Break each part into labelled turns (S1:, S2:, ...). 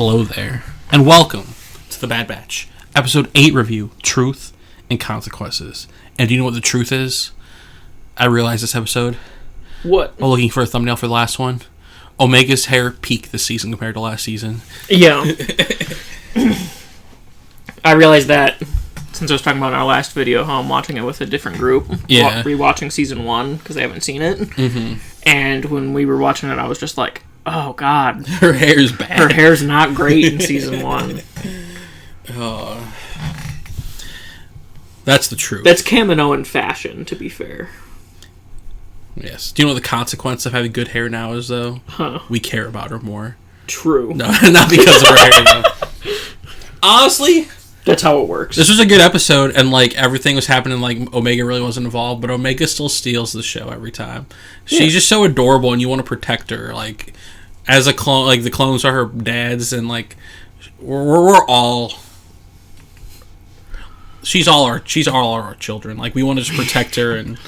S1: Hello there, and welcome to the Bad Batch, Episode 8 review, Truth and Consequences. And do you know what the truth is? I realized this episode.
S2: What?
S1: While looking for a thumbnail for the last one. Omega's hair peaked this season compared to last season.
S2: Yeah. I realized that since I was talking about in our last video how I'm watching it with a different group.
S1: Yeah.
S2: Rewatching season 1 because I haven't seen it.
S1: Mm-hmm.
S2: And when we were watching it, I was just like, oh god.
S1: Her hair's bad.
S2: Her hair's not great in season 1.
S1: Oh. That's the truth.
S2: That's Kaminoan fashion, to be fair.
S1: Yes. Do you know what the consequence of having good hair now is, though?
S2: Huh.
S1: We care about her more.
S2: True.
S1: No, not because of her hair, though. Honestly,
S2: that's how it works.
S1: This was a good episode, and like everything was happening, like Omega really wasn't involved, but Omega still steals the show every time. She's just so adorable, and you want to protect her. Like as a clone, like the clones are her dads, and like we're all. She's all our children. Like we want to just protect her, and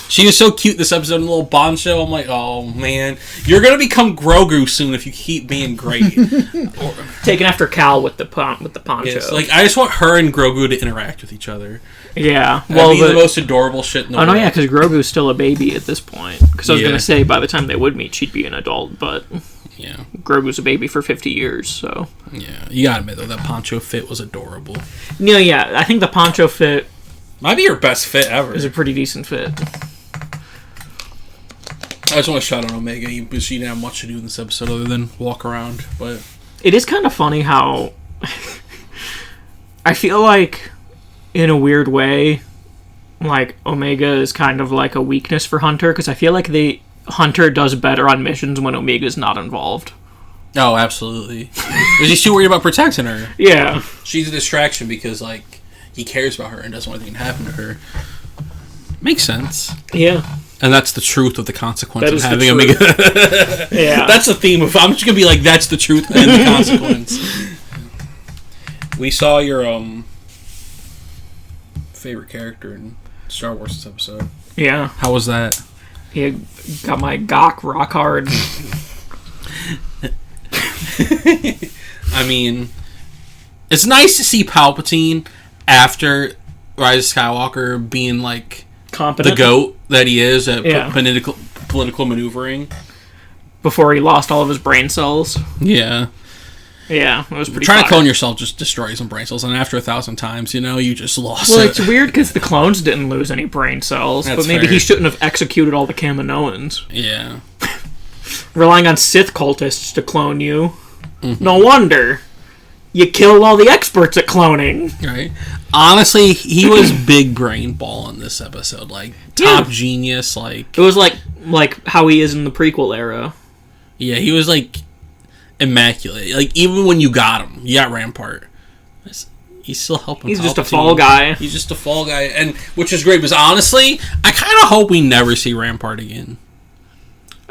S1: she was so cute this episode in the little poncho. I'm like, oh man, you're gonna become Grogu soon if you keep being great.
S2: Taken after Cal with the poncho.
S1: Yes, like I just want her and Grogu to interact with each other.
S2: Yeah,
S1: that'd be the most adorable shit in the world.
S2: Oh no, yeah, because Grogu's still a baby at this point. Because I was gonna say by the time they would meet, she'd be an adult, but
S1: yeah,
S2: Grogu's a baby for 50 years, so
S1: yeah, you gotta admit though that poncho fit was adorable.
S2: No, yeah, I think the poncho fit
S1: might be your best fit ever.
S2: Is a pretty decent fit.
S1: I just want to shout out Omega because she didn't have much to do in this episode other than walk around. But
S2: it is kind of funny how I feel like, in a weird way, like Omega is kind of like a weakness for Hunter because I feel like Hunter does better on missions when Omega's not involved.
S1: Oh, absolutely. Because he's too worried about protecting her.
S2: Yeah,
S1: she's a distraction because like he cares about her and doesn't want anything to happen to her. Makes sense.
S2: Yeah.
S1: And that's the truth of the consequence of having
S2: Omega.
S1: Yeah. That's the theme of... I'm just going to be like, that's the truth and the consequence. We saw your favorite character in Star Wars this episode.
S2: Yeah.
S1: How was that?
S2: He got my Gok rock hard.
S1: I mean, it's nice to see Palpatine after Rise of Skywalker being like...
S2: competent.
S1: The GOAT that he is at political maneuvering. Before
S2: he lost all of his brain cells.
S1: Yeah.
S2: Yeah, it was pretty
S1: Trying to clone yourself just destroys some brain cells, and after 1,000 times, you just lost it.
S2: Well, it's weird because the clones didn't lose any brain cells, but maybe he shouldn't have executed all the Kaminoans.
S1: Yeah.
S2: Relying on Sith cultists to clone you. Mm-hmm. No wonder. You killed all the experts at cloning.
S1: Right. Honestly, he was big brain ball in this episode. Like, top genius. Like
S2: it was like how he is in the prequel era.
S1: Yeah, he was, like, immaculate. Like, even when you got him, you got Rampart. He's still helping.
S2: He's just a fall guy.
S1: He's just a fall guy. And which is great, because honestly, I kind of hope we never see Rampart again.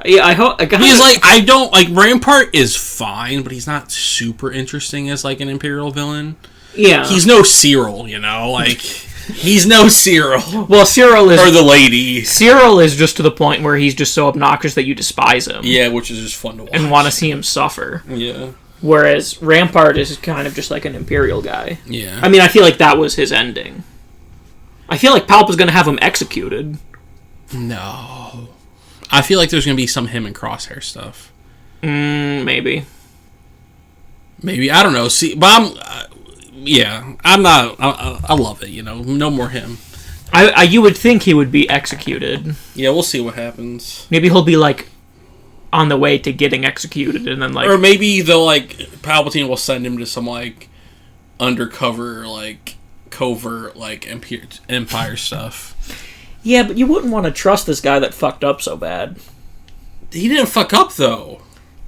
S2: Yeah, I hope.
S1: He's like, I don't like Rampart is fine, but he's not super interesting as like an Imperial villain.
S2: Yeah,
S1: he's no Cyril, like he's no Cyril.
S2: Well, Cyril is
S1: or the lady.
S2: Cyril is just to the point where he's just so obnoxious that you despise him.
S1: Yeah, which is just fun to watch
S2: and want to see him suffer.
S1: Yeah.
S2: Whereas Rampart is kind of just like an Imperial guy.
S1: Yeah.
S2: I mean, I feel like that was his ending. I feel like Palp was going to have him executed.
S1: No. I feel like there's going to be some him and Crosshair stuff.
S2: Maybe.
S1: I don't know. See, but I'm not. I love it. No more him.
S2: You would think he would be executed.
S1: Yeah, we'll see what happens.
S2: Maybe he'll be like on the way to getting executed, and then like,
S1: or maybe they'll like Palpatine will send him to some like undercover like covert like Empire stuff.
S2: Yeah, but you wouldn't want to trust this guy that fucked up so bad.
S1: He didn't fuck up, though.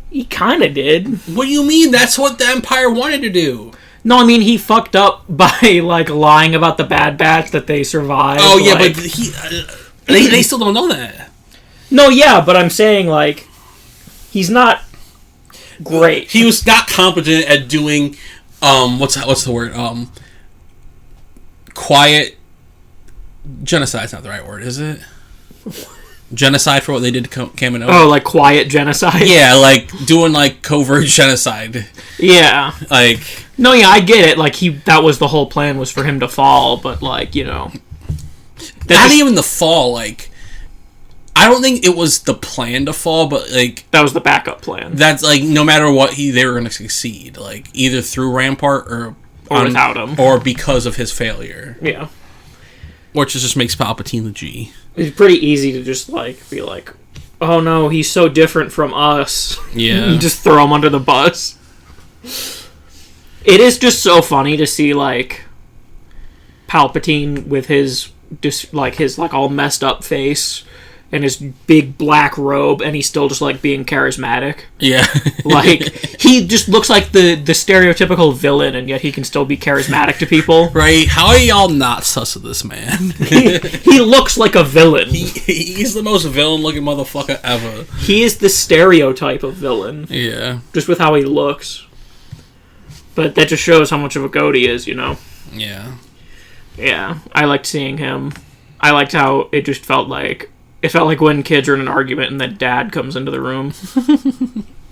S2: He kind of did. What
S1: do you mean? That's what the Empire wanted to do.
S2: No, I mean, he fucked up by, like, lying about the Bad Batch that they survived.
S1: Oh, yeah, like, but they still don't know that.
S2: No, yeah, but I'm saying, like, he's not great.
S1: He was not competent at doing, what's the word? Quiet... Genocide's not the right word, is it? genocide for what they did to Kamino.
S2: Oh, like quiet genocide?
S1: Yeah, like doing like covert genocide.
S2: Yeah.
S1: Like,
S2: no, yeah, I get it. Like that was the whole plan, was for him to fall, but like, you know,
S1: not even the fall. Like, I don't think it was the plan to fall, but like
S2: that was the backup plan.
S1: That's like no matter what, they were going to succeed, like either through Rampart or
S2: without him,
S1: or because of his failure.
S2: Yeah,
S1: which just makes Palpatine the G.
S2: It's pretty easy to just like be like, oh no, he's so different from us.
S1: Yeah,
S2: you just throw him under the bus. It is just so funny to see like Palpatine with his his all messed up face and his big black robe, and he's still just like being charismatic.
S1: Yeah.
S2: Like he just looks like the stereotypical villain, and yet he can still be charismatic to people.
S1: Right? How are y'all not sus of this man?
S2: He looks like a villain.
S1: He's the most villain looking motherfucker ever.
S2: He is the stereotype of villain.
S1: Yeah.
S2: Just with how he looks. But that just shows how much of a goat he is, you know?
S1: Yeah.
S2: Yeah. I liked seeing him. I liked how it just felt like... It felt like when kids are in an argument and then dad comes into the room.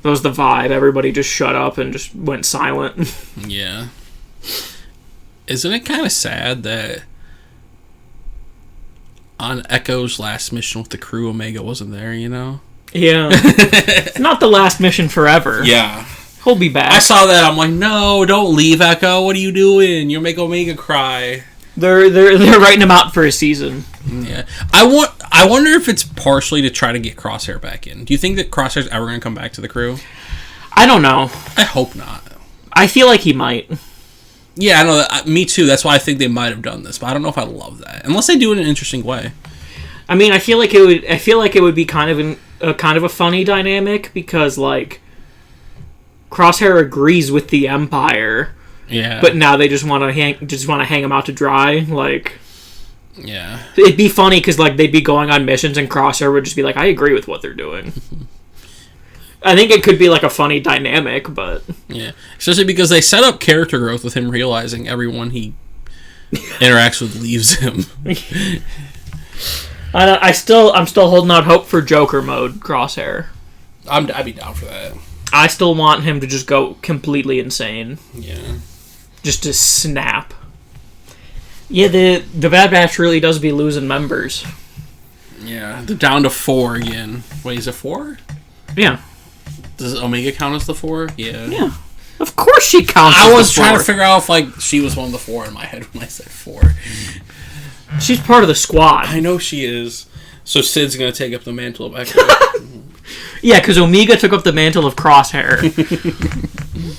S2: That was the vibe. Everybody just shut up and just went silent.
S1: Yeah. Isn't it kind of sad that on Echo's last mission with the crew, Omega wasn't there, you know?
S2: Yeah. It's not the last mission forever.
S1: Yeah.
S2: He'll be back.
S1: I saw that. I'm like, no, don't leave, Echo. What are you doing? You'll make Omega cry.
S2: They're writing him out for a season.
S1: Yeah. I wonder if it's partially to try to get Crosshair back in. Do you think that Crosshair's ever going to come back to the crew?
S2: I don't know.
S1: I hope not.
S2: I feel like he might.
S1: Yeah, I know that. Me too. That's why I think they might have done this, but I don't know if I love that unless they do it in an interesting way.
S2: I mean, I feel like it would be kind of a funny dynamic because like Crosshair agrees with the Empire.
S1: Yeah.
S2: But now they just want to hang him out to dry. Like,
S1: yeah,
S2: it'd be funny because like they'd be going on missions and Crosshair would just be like, I agree with what they're doing. I think it could be like a funny dynamic, but
S1: yeah, especially because they set up character growth with him realizing everyone he interacts with leaves him.
S2: I'm still holding out hope for Joker mode Crosshair.
S1: I'd be down for that.
S2: I still want him to just go completely insane.
S1: Yeah.
S2: Just to snap. Yeah, the Bad Batch really does be losing members.
S1: Yeah, they're down to 4 again. Wait, is it 4?
S2: Yeah.
S1: Does Omega count as the 4? Yeah.
S2: Yeah. Of course she counts as
S1: I
S2: the
S1: was trying
S2: 4.
S1: to figure out if like she was one of the 4 in my head when I said 4.
S2: She's part of the squad.
S1: I know she is. So Sid's gonna take up the mantle of Echo.
S2: Yeah, because Omega took up the mantle of Crosshair.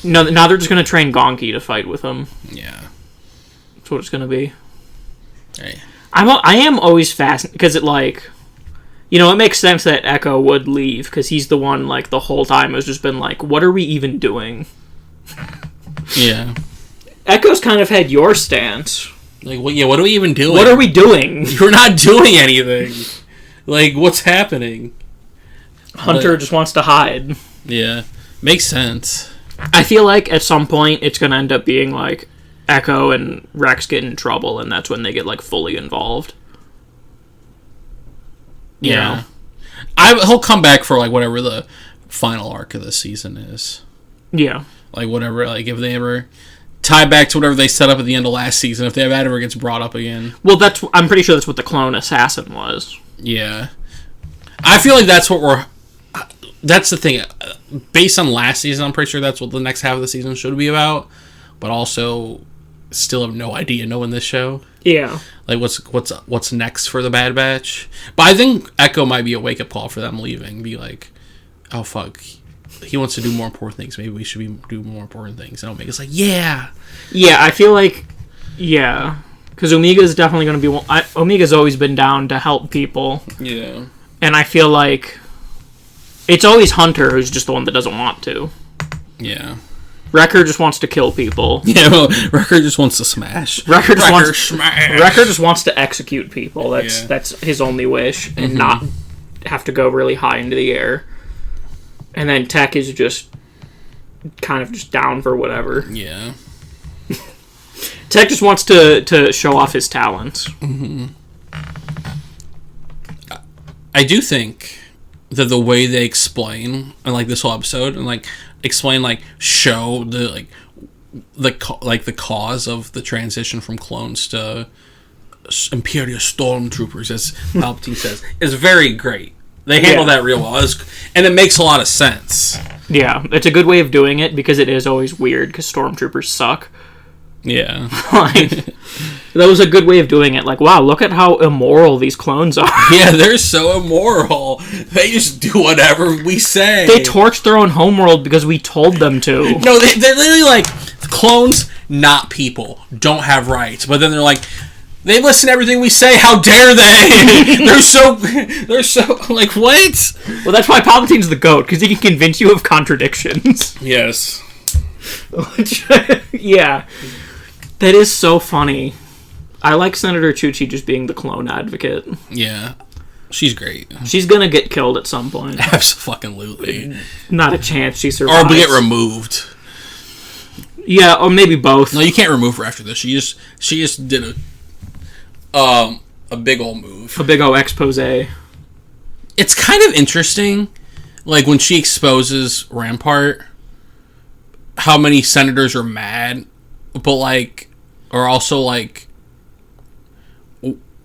S2: No, now they're just going to train Gonki to fight with him.
S1: Yeah.
S2: That's what it's going to be.
S1: Hey.
S2: I am always fascinated, because it, like... You know, it makes sense that Echo would leave, because he's the one, like, the whole time has just been like, what are we even doing?
S1: Yeah.
S2: Echo's kind of had your stance.
S1: Like, what are we even doing?
S2: What are we doing?
S1: You're not doing anything. Like, what's happening?
S2: Hunter just wants to hide.
S1: Yeah. Makes sense.
S2: I feel like at some point it's going to end up being like Echo and Rex get in trouble, and that's when they get like fully involved.
S1: Yeah. He'll come back for like whatever the final arc of the season is.
S2: Yeah.
S1: Like whatever, like if they ever tie back to whatever they set up at the end of last season, if that ever gets brought up again.
S2: Well, I'm pretty sure that's what the clone assassin was.
S1: Yeah. I feel like that's the thing. Based on last season, I'm pretty sure that's what the next half of the season should be about. But also, still have no idea knowing this show.
S2: Yeah.
S1: Like, what's next for the Bad Batch? But I think Echo might be a wake-up call for them leaving. Be like, oh, fuck. He wants to do more important things. Maybe we should do more important things. And Omega's like, yeah.
S2: Yeah, I feel like, yeah. Because Omega's definitely going to be... Omega's always been down to help people.
S1: Yeah.
S2: And I feel like it's always Hunter who's just the one that doesn't want to.
S1: Yeah.
S2: Wrecker just wants to kill people.
S1: Yeah, well, Wrecker just wants to smash.
S2: Wrecker just wants to execute people. That's his only wish, and not have to go really high into the air. And then Tech is just kind of just down for whatever.
S1: Yeah.
S2: Tech just wants to show off his talents.
S1: Mm-hmm. I do think that the way they explain and like this whole episode and like explain like show the the cause of the transition from clones to Imperial Stormtroopers, as Palpatine says, is very great. They handle that real well, and it makes a lot of sense.
S2: Yeah, it's a good way of doing it because it is always weird because Stormtroopers suck.
S1: Yeah.
S2: Like, that was a good way of doing it. Like, wow, look at how immoral these clones are.
S1: Yeah, they're so immoral. They just do whatever we say.
S2: They torch their own homeworld because we told them to.
S1: No, they're literally like, clones, not people, don't have rights. But then they're like, they listen to everything we say, how dare they? They're so, like, what?
S2: Well, that's why Palpatine's the GOAT, because he can convince you of contradictions.
S1: Yes.
S2: Yeah. That is so funny. I like Senator Chuchi just being the clone advocate.
S1: Yeah. She's great.
S2: She's gonna get killed at some point.
S1: Absolutely.
S2: Not a chance she survives.
S1: Or get removed.
S2: Yeah, or maybe both.
S1: No, you can't remove her after this. She just did a big old move.
S2: A big old expose.
S1: It's kind of interesting, like, when she exposes Rampart, how many senators are mad, but, like, are also, like,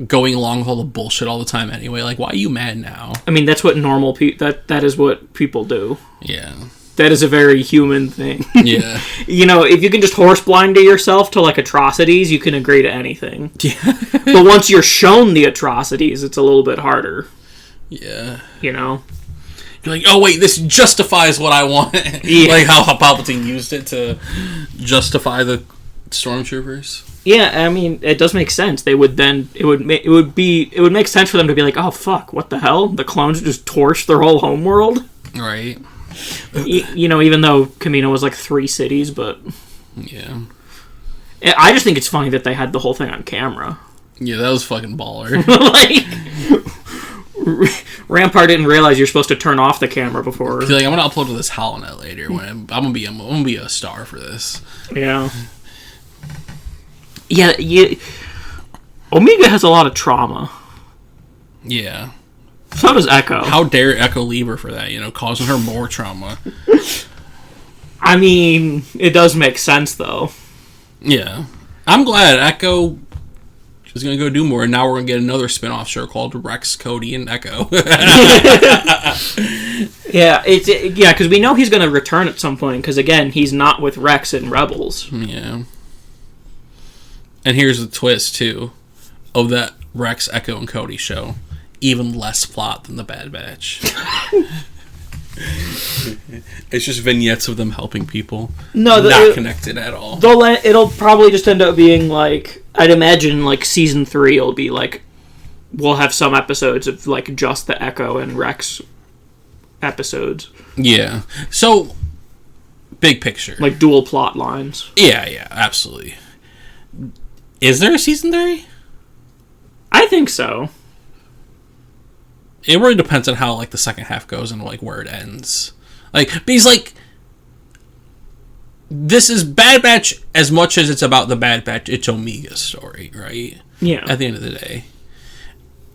S1: going along with all the bullshit all the time anyway. Like, why are you mad now?
S2: I mean, that's what normal people... That is what people do.
S1: Yeah.
S2: That is a very human thing.
S1: Yeah.
S2: You know, if you can just horse blind to yourself to, like, atrocities, you can agree to anything.
S1: Yeah.
S2: But once you're shown the atrocities, it's a little bit harder.
S1: Yeah.
S2: You know?
S1: You're like, oh, wait, this justifies what I want. Yeah. Like how Palpatine used it to justify the stormtroopers.
S2: Yeah, I mean, it does make sense. They would then... It would make sense for them to be like, oh, fuck, what the hell? The clones just torched their whole homeworld?
S1: Right.
S2: You know, even though Kamino was like 3 cities, but...
S1: Yeah.
S2: I just think it's funny that they had the whole thing on camera.
S1: Yeah, that was fucking baller.
S2: Like... Rampart didn't realize you're supposed to turn off the camera before...
S1: Like, I'm gonna upload to this HoloNet later when I'm gonna be a star for this.
S2: Yeah. Yeah, Omega has a lot of trauma.
S1: Yeah.
S2: So does Echo.
S1: How dare Echo leave her for that, you know, causing her more trauma.
S2: I mean, it does make sense, though.
S1: Yeah. I'm glad Echo is going to go do more, and now we're going to get another spin-off show called Rex, Cody, and Echo.
S2: Yeah, because we know he's going to return at some point, because, again, he's not with Rex in Rebels.
S1: Yeah. And here's the twist, too, of that Rex, Echo, and Cody show. Even less plot than the Bad Batch. It's just vignettes of them helping people. No, not connected at all.
S2: It'll probably just end up being like, I'd imagine like season 3 will be like, we'll have some episodes of like just the Echo and Rex episodes.
S1: Yeah. So, big picture.
S2: Like dual plot lines.
S1: Yeah, absolutely. Is there a season 3?
S2: I think so.
S1: It really depends on how, like, the second half goes and, like, where it ends. Like, because, like, this is Bad Batch as much as it's about the Bad Batch, it's Omega's story, right?
S2: Yeah.
S1: At the end of the day.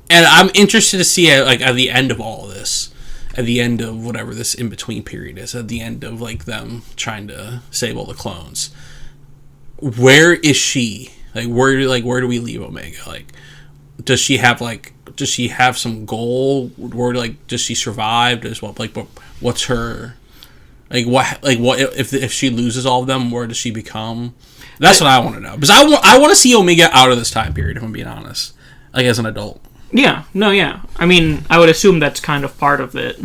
S1: And I'm interested to see, like, at the end of all of this, at the end of whatever this in-between period is, at the end of, like, them trying to save all the clones, where is she? Like, where do we leave Omega? Like, does she have some goal? Where, like, does she survive? What's her, what if she loses all of them? Where does she become? That's what I want to know, because I want to see Omega out of this time period. If I'm being honest, like, as an adult.
S2: Yeah. No. Yeah. I mean, I would assume that's kind of part of it.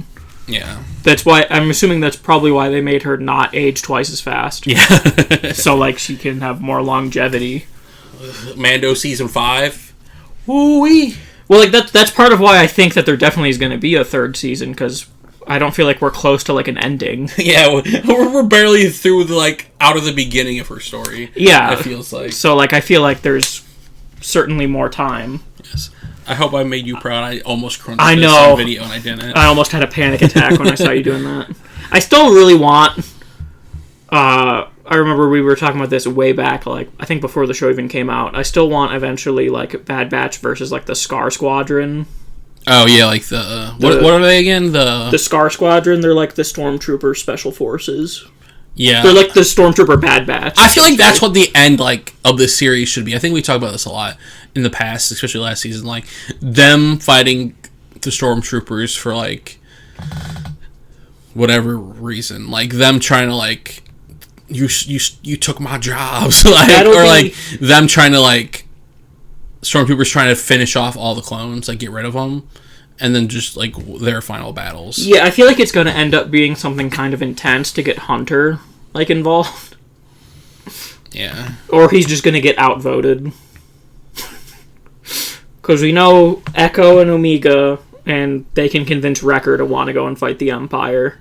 S1: Yeah.
S2: That's why I'm assuming that's probably why they made her not age twice as fast.
S1: Yeah.
S2: So like she can have more longevity.
S1: Mando season 5. Woo-wee.
S2: Well, like that's part of why I think that there definitely is going to be a third season, because I don't feel like we're close to like an ending.
S1: Yeah, we're barely through the, like, out of the beginning of her story.
S2: Yeah,
S1: it feels like.
S2: So like I feel like there's certainly more time.
S1: Yes. I hope I made you proud. I almost crunched
S2: this
S1: video and I didn't.
S2: I almost had a panic attack when I saw you doing that. I still really want... I remember we were talking about this way back, like, I think before the show even came out. I still want eventually, like, Bad Batch versus, like, the Scar Squadron.
S1: Oh yeah, like what are they again?
S2: The Scar Squadron. They're like the Stormtrooper Special Forces.
S1: Yeah,
S2: they're like the Stormtrooper Bad Batch.
S1: I feel like that's what the end of this series should be. I think we talked about this a lot in the past, especially last season. Like them fighting the Stormtroopers for like whatever reason, like them trying to like you took my jobs, like like them trying to like Stormtroopers trying to finish off all the clones, like get rid of them. And then just, like, their final battles.
S2: Yeah, I feel like it's going to end up being something kind of intense to get Hunter, like, involved.
S1: Yeah.
S2: Or he's just going to get outvoted. Because we know Echo and Omega, and they can convince Wrecker to want to go and fight the Empire.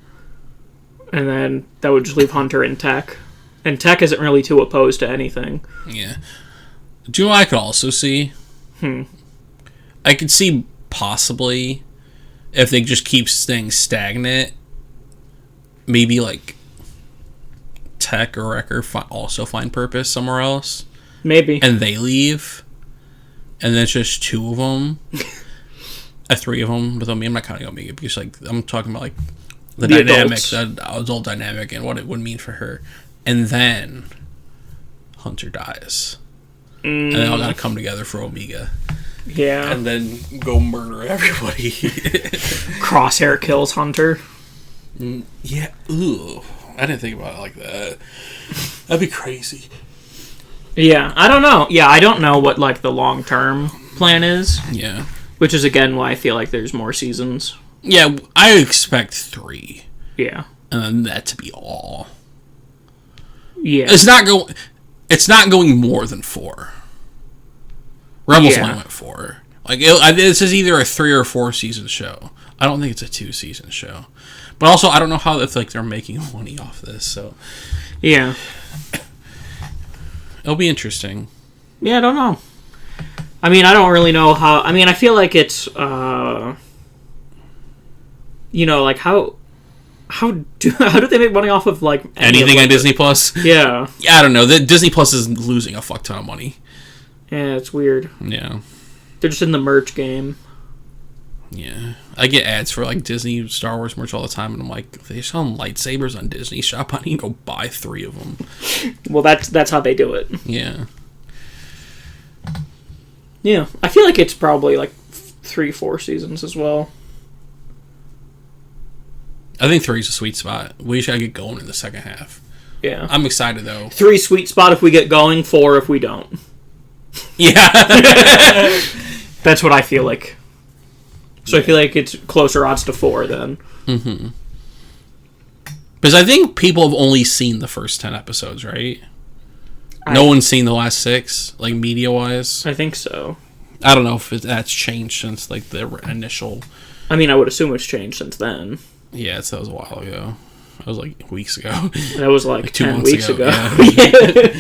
S2: And then that would just leave Hunter and Tech. And Tech isn't really too opposed to anything.
S1: Yeah. Do you know what I could also see? I could see... possibly, if they just keep staying stagnant, maybe like Tech or Wrecker also find purpose somewhere else.
S2: Maybe.
S1: And they leave, and then it's just two of them, three of them. But I mean, I'm not counting Omega because like I'm talking about like the dynamic, the adult dynamic, and what it would mean for her. And then Hunter dies, and they all gotta come together for Omega.
S2: Yeah.
S1: And then go murder everybody.
S2: Crosshair kills Hunter.
S1: Yeah. Ooh. I didn't think about it like that. That'd be crazy.
S2: Yeah. I don't know. Yeah, I don't know what, like, the long-term plan is.
S1: Yeah.
S2: Which is, again, why I feel like there's more seasons.
S1: Yeah, I expect 3.
S2: Yeah.
S1: And then that to be all.
S2: Yeah.
S1: It's not going more than 4. Rebels only went 4. Like this is either a 3 or 4 season show. I don't think it's a 2 season show. But also, I don't know how if like they're making money off this. So
S2: yeah,
S1: it'll be interesting.
S2: Yeah, I don't know. I mean, I don't really know how. I mean, I feel like it's like how do they make money off of like
S1: anything on Disney Plus?
S2: Yeah,
S1: I don't know. Disney Plus is losing a fuck ton of money.
S2: Yeah, it's weird.
S1: Yeah.
S2: They're just in the merch game.
S1: Yeah. I get ads for, like, Disney Star Wars merch all the time, and I'm like, they sell lightsabers on Disney Shop. I need to go buy 3 of them.
S2: Well, that's how they do it.
S1: Yeah.
S2: Yeah. I feel like it's probably, like, 3-4 seasons as well.
S1: I think 3 is a sweet spot. We should get going in the second half.
S2: Yeah.
S1: I'm excited, though.
S2: 3 sweet spot if we get going, 4 if we don't.
S1: Yeah.
S2: That's what I feel like. So I feel like it's closer odds to 4 then.
S1: Mm-hmm. Because I think people have only seen the first 10 episodes, right? No one's seen the last 6, like media-wise.
S2: I think so.
S1: I don't know if that's changed since like the initial.
S2: I mean, I would assume it's changed since then.
S1: Yeah, that was a while ago. That was like weeks ago.
S2: That was like
S1: 2
S2: 10
S1: months
S2: weeks ago.
S1: Yeah.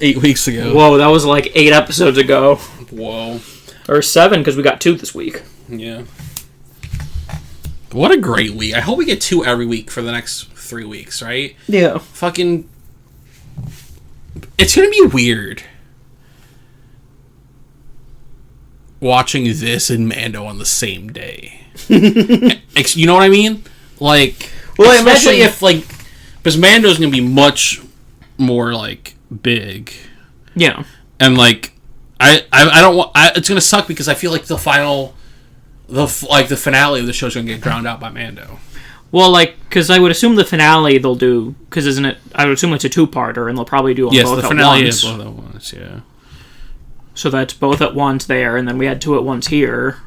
S1: 8 weeks ago.
S2: Whoa, that was like 8 episodes ago.
S1: Whoa.
S2: Or 7, because we got 2 this week.
S1: Yeah. What a great week. I hope we get 2 every week for the next 3 weeks, right?
S2: Yeah.
S1: Fucking... It's gonna be weird watching this and Mando on the same day. You know what I mean? Like... Well, especially if, like... Because Mando's gonna be much more, like, big.
S2: Yeah.
S1: And, like... I don't want... it's gonna suck because I feel like the final... the finale of the show's gonna get drowned out by Mando.
S2: Well, like, because I would assume the finale they'll do... Because isn't it... I would assume it's a 2-parter, and they'll probably do them both at once. Yes, the finale is both at once, yeah. So that's both at once there, and then we had 2 at once here.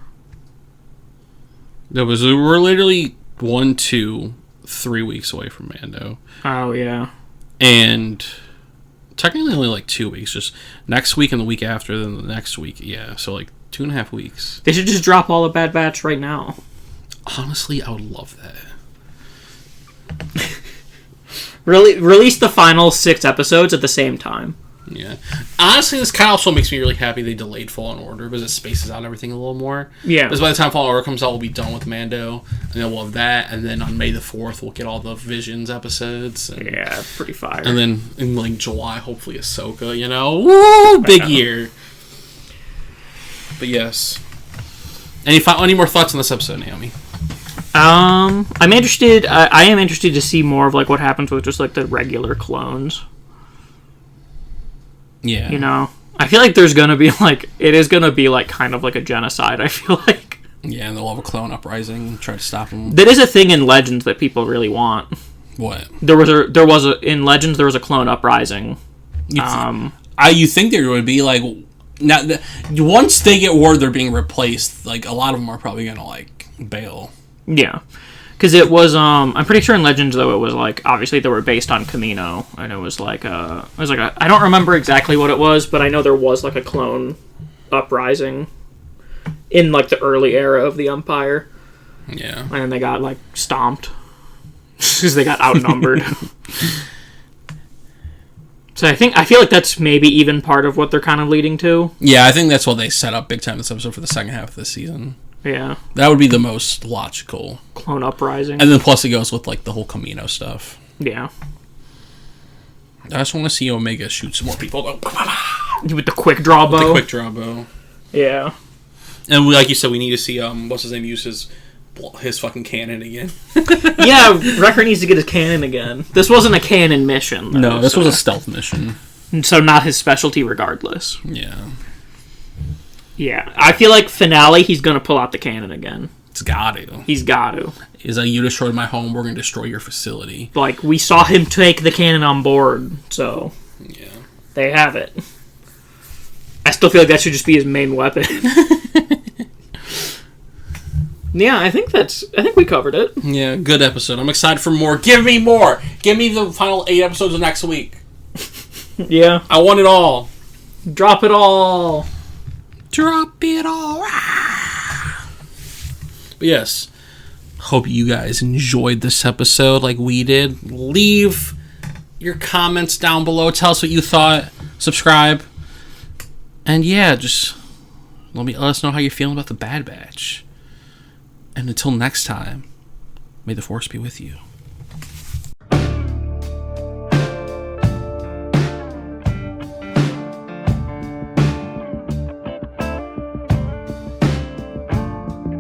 S1: We're literally 1, 2, 3 weeks away from Mando.
S2: Oh, yeah.
S1: And... technically only like 2 weeks. Just next week and the week after, then the next week. Yeah, so like 2.5 weeks.
S2: They should just drop all the Bad Batch right now.
S1: Honestly, I would love that.
S2: Really, release the final 6 episodes at the same time.
S1: Yeah. Honestly, this kind of also makes me really happy they delayed Fallen Order because it spaces out everything a little more.
S2: Yeah.
S1: Because by the time Fallen Order comes out, we'll be done with Mando, and then we'll have that, and then on May the 4th, we'll get all the Visions episodes. And,
S2: yeah, pretty fire.
S1: And then in like July, hopefully Ahsoka, you know? Woo! Big year. But yes. Any more thoughts on this episode, Naomi?
S2: I'm interested. I am interested to see more of like what happens with just like the regular clones.
S1: Yeah.
S2: You know, I feel like there's gonna be like it is gonna be like kind of like a genocide. I feel like.
S1: Yeah, and they'll have a clone uprising and try to stop them.
S2: That is a thing in Legends that people really want.
S1: What?
S2: There was in Legends there was a clone uprising.
S1: You think there would be like now once they get word they're being replaced, like a lot of them are probably gonna like bail.
S2: Yeah, because it was I'm pretty sure in Legends though it was like obviously they were based on Camino and it was like a I don't remember exactly what it was, but I know there was like a clone uprising in like the early era of the Empire.
S1: Yeah,
S2: and then they got like stomped because they got outnumbered. So I feel like that's maybe even part of what they're kind of leading to.
S1: Yeah, I think that's what they set up big time this episode for the second half of this season.
S2: Yeah.
S1: That would be the most logical.
S2: Clone uprising.
S1: And then plus it goes with like the whole Camino stuff.
S2: Yeah.
S1: I just want to see Omega shoot some more people.
S2: With the quick draw bow.
S1: The quick draw bow.
S2: Yeah.
S1: And like you said, we need to see what's his name use his fucking cannon again.
S2: Yeah, Wrecker needs to get his cannon again. This wasn't a cannon mission, though,
S1: no, this was a stealth mission.
S2: So not his specialty regardless.
S1: Yeah.
S2: Yeah. I feel like finale, he's going to pull out the cannon again.
S1: It's got to.
S2: He's got to.
S1: Is like, you destroyed my home, we're going to destroy your facility.
S2: Like, we saw him take the cannon on board, so...
S1: Yeah.
S2: They have it. I still feel like that should just be his main weapon. Yeah, I think we covered it.
S1: Yeah, good episode. I'm excited for more. Give me more! Give me the final 8 episodes of next week.
S2: Yeah.
S1: I want it all.
S2: Drop it all.
S1: Drop it all. But yes, hope you guys enjoyed this episode like we did. Leave your comments down below. Tell us what you thought. Subscribe. And yeah, just let us know how you're feeling about the Bad Batch. And until next time, may the Force be with you.